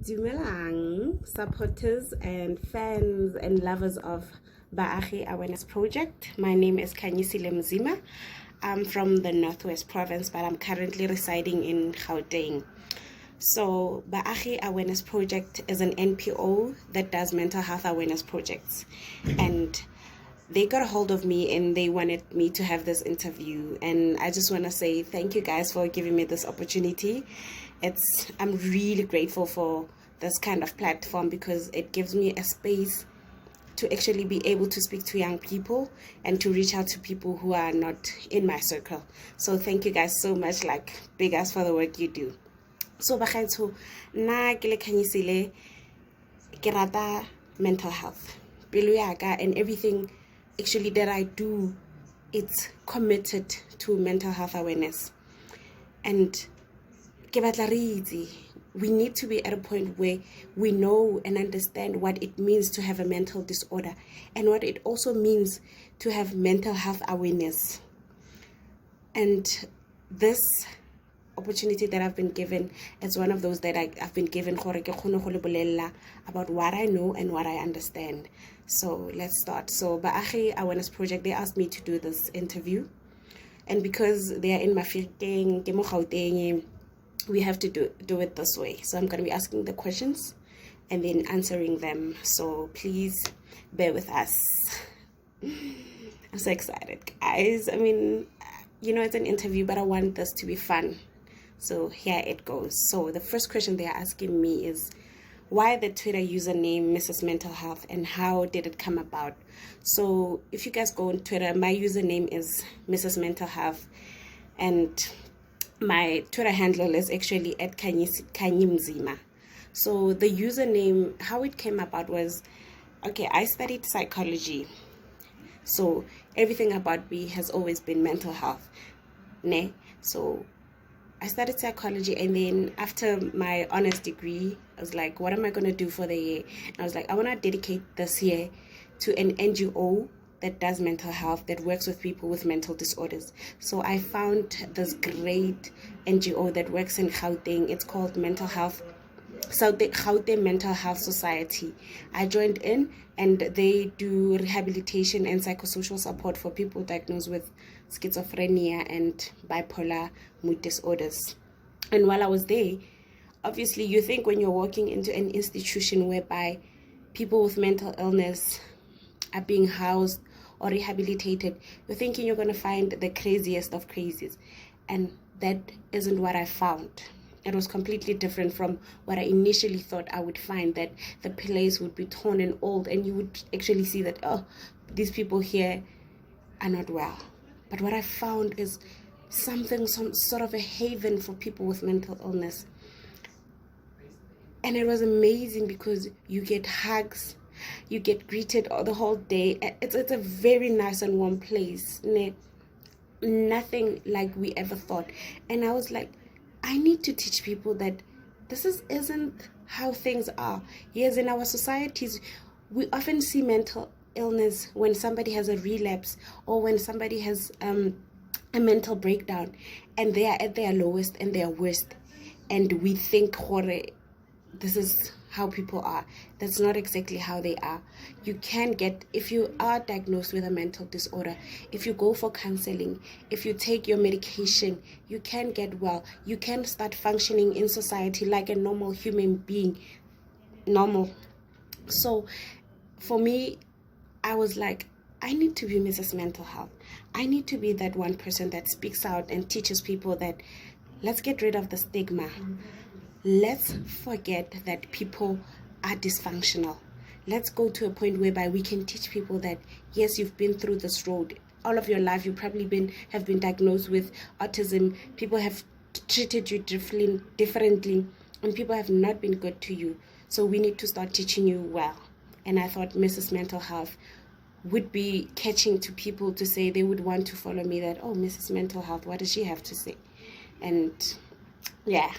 Dumelang, supporters and fans and lovers of Baagi Awareness Project. My name is Khanyisile Mzima. I'm from the Northwest Province, but I'm currently residing in Gauteng. So Baagi Awareness Project is an NPO that does mental health awareness projects. And they got a hold of me and they wanted me to have this interview, and I just want to say thank you guys for giving me this opportunity. I'm really grateful for this kind of platform because it gives me a space to actually be able to speak to young people and to reach out to people who are not in my circle. So thank you guys so much, like big ass for the work you do. So bagaetsho, nna ke le Khanyisile, ke rata mental health pelo yaka, and everything actually that I do, it's committed to mental health awareness. And ke batla re itse, we need to be at a point where we know and understand what it means to have a mental disorder and what it also means to have mental health awareness. And this opportunity that I've been given is one of those that I've been given about what I know and what I understand. So let's start. So Baagi Awareness Project, they asked me to do this interview, and because they are in Mafeking, we have to do it this way. So I'm going to be asking the questions and then answering them. So please bear with us. I'm so excited, guys. I mean, it's an interview, but I want this to be fun. So here it goes. So the first question they are asking me is, why the Twitter username Mrs. Mental Health and how did it come about? So if you guys go on Twitter, my username is Mrs. Mental Health, and my Twitter handle is actually at Mzima. So the username, how it came about was, okay, I studied psychology. So everything about me has always been mental health. Ne? So I studied psychology, and then after my honors degree, I was like, what am I going to do for the year? And I was like, I want to dedicate this year to an NGO that does mental health, that works with people with mental disorders. So I found this great NGO that works in Gauteng. It's called Gauteng Mental Health Society. I joined in, and they do rehabilitation and psychosocial support for people diagnosed with schizophrenia and bipolar mood disorders. And while I was there, obviously you think when you're walking into an institution whereby people with mental illness are being housed or rehabilitated, you're thinking you're going to find the craziest of crazies. And that isn't what I found. It was completely different from what I initially thought I would find, that the place would be torn and old, and you would actually see that, oh, these people here are not well. But what I found is some sort of a haven for people with mental illness. And it was amazing because you get hugs, you get greeted the whole day. It's a very nice and warm place. Nothing like we ever thought. And I was like, I need to teach people that this isn't how things are. Yes, in our societies, we often see mental illness when somebody has a relapse or when somebody has a mental breakdown, and they are at their lowest and their worst, and we think this is how people are. That's not exactly how they are. You can get, if you are diagnosed with a mental disorder, if you go for counseling, if you take your medication, you can get well. You can start functioning in society like a normal human being. Normal. So for me, I was like, I need to be Mrs. Mental Health. I need to be that one person that speaks out and teaches people that let's get rid of the stigma. Let's forget that people are dysfunctional. Let's go to a point whereby we can teach people that, yes, you've been through this road. All of your life, you probably have been diagnosed with autism. People have treated you differently, and people have not been good to you. So we need to start teaching you well. And I thought Mrs. Mental Health would be catching to people to say they would want to follow me, that, oh, Mrs. Mental Health, what does she have to say? And yeah.